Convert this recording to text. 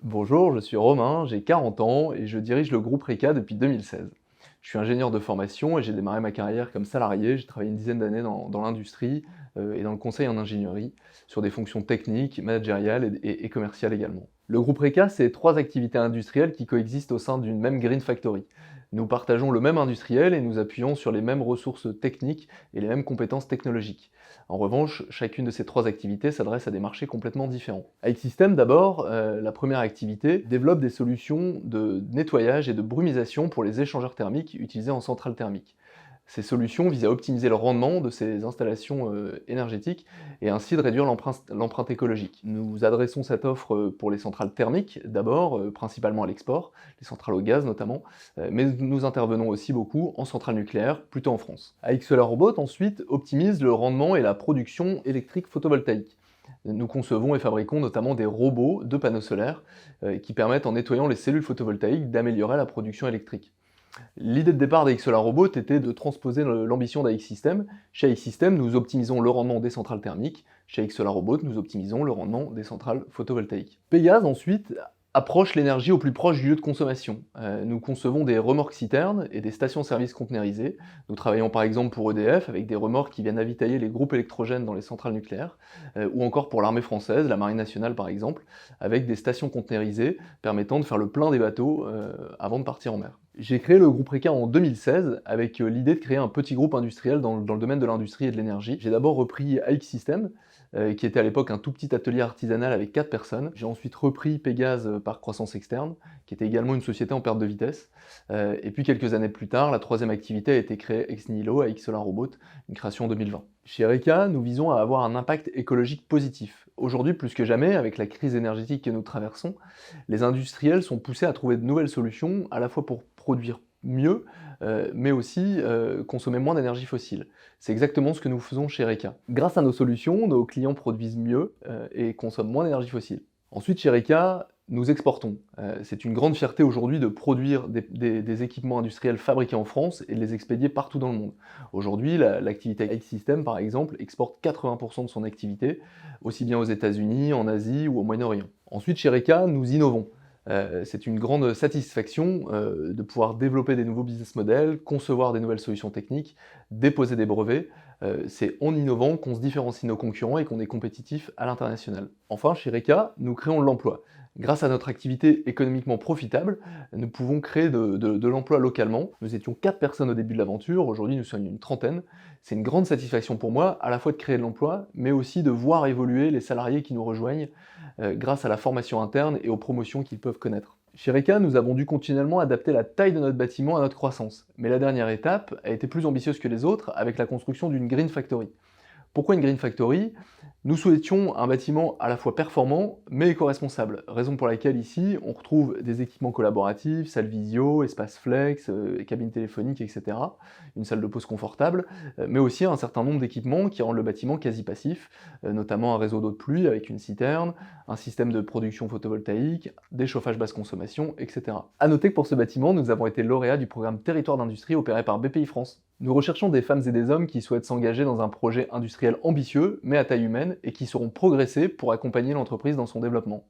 Bonjour, je suis Romain, j'ai 40 ans et je dirige le groupe RECA depuis 2016. Je suis ingénieur de formation et j'ai démarré ma carrière comme salarié. J'ai travaillé une dizaine d'années dans l'industrie et dans le conseil en ingénierie, sur des fonctions techniques, managériales et commerciales également. Le groupe RECA, c'est trois activités industrielles qui coexistent au sein d'une même Green Factory. Nous partageons le même industriel et nous appuyons sur les mêmes ressources techniques et les mêmes compétences technologiques. En revanche, chacune de ces trois activités s'adresse à des marchés complètement différents. AX System d'abord, la première activité, développe des solutions de nettoyage et de brumisation pour les échangeurs thermiques utilisés en centrale thermique. Ces solutions visent à optimiser le rendement de ces installations énergétiques et ainsi de réduire l'empreinte écologique. Nous adressons cette offre pour les centrales thermiques d'abord, principalement à l'export, les centrales au gaz notamment, mais nous intervenons aussi beaucoup en centrale nucléaire, plutôt en France. AX Solar Robot ensuite optimise le rendement et la production électrique photovoltaïque. Nous concevons et fabriquons notamment des robots de panneaux solaires qui permettent, en nettoyant les cellules photovoltaïques, d'améliorer la production électrique. L'idée de départ d'AX Solar Robot était de transposer l'ambition d'AX System. Chez AX System, nous optimisons le rendement des centrales thermiques. Chez AX Solar Robot, nous optimisons le rendement des centrales photovoltaïques. Pégase, ensuite, approche l'énergie au plus proche du lieu de consommation. Nous concevons des remorques citernes et des stations-service conteneurisées. Nous travaillons par exemple pour EDF avec des remorques qui viennent avitailler les groupes électrogènes dans les centrales nucléaires, ou encore pour l'armée française, la marine nationale par exemple, avec des stations conteneurisées permettant de faire le plein des bateaux avant de partir en mer. J'ai créé le groupe RECA en 2016 avec l'idée de créer un petit groupe industriel dans le domaine de l'industrie et de l'énergie. J'ai d'abord repris AX System, qui était à l'époque un tout petit atelier artisanal avec 4 personnes. J'ai ensuite repris Pégase par croissance externe, qui était également une société en perte de vitesse. Et puis quelques années plus tard, la troisième activité a été créée ex nihilo, AX Solar Robot, une création en 2020. Chez RECA, nous visons à avoir un impact écologique positif. Aujourd'hui, plus que jamais, avec la crise énergétique que nous traversons, les industriels sont poussés à trouver de nouvelles solutions, à la fois pour produire mieux, mais aussi consommer moins d'énergie fossile. C'est exactement ce que nous faisons chez RECA. Grâce à nos solutions, nos clients produisent mieux et consomment moins d'énergie fossile. Ensuite, chez RECA, nous exportons. C'est une grande fierté aujourd'hui de produire des équipements industriels fabriqués en France et de les expédier partout dans le monde. Aujourd'hui, l'activité AX System, par exemple, exporte 80% de son activité, aussi bien aux États-Unis, en Asie ou au Moyen-Orient. Ensuite, chez RECA, nous innovons. C'est une grande satisfaction de pouvoir développer des nouveaux business models, concevoir des nouvelles solutions techniques, déposer des brevets. C'est en innovant qu'on se différencie de nos concurrents et qu'on est compétitif à l'international. Enfin, chez RECA, nous créons de l'emploi. Grâce à notre activité économiquement profitable, nous pouvons créer de l'emploi localement. Nous étions 4 personnes au début de l'aventure, aujourd'hui nous sommes une trentaine. C'est une grande satisfaction pour moi, à la fois de créer de l'emploi, mais aussi de voir évoluer les salariés qui nous rejoignent grâce à la formation interne et aux promotions qu'ils peuvent connaître. Chez RECA, nous avons dû continuellement adapter la taille de notre bâtiment à notre croissance. Mais la dernière étape a été plus ambitieuse que les autres avec la construction d'une Green Factory. Pourquoi une Green Factory? Nous souhaitions un bâtiment à la fois performant, mais éco-responsable, raison pour laquelle ici, on retrouve des équipements collaboratifs, salle visio, espace flex, cabine téléphonique, etc., une salle de pause confortable, mais aussi un certain nombre d'équipements qui rendent le bâtiment quasi passif, notamment un réseau d'eau de pluie avec une citerne, un système de production photovoltaïque, des chauffages basse consommation, etc. A noter que pour ce bâtiment, nous avons été lauréats du programme Territoire d'industrie opéré par BPI France. Nous recherchons des femmes et des hommes qui souhaitent s'engager dans un projet industriel ambitieux, mais à taille humaine, et qui sauront progresser pour accompagner l'entreprise dans son développement.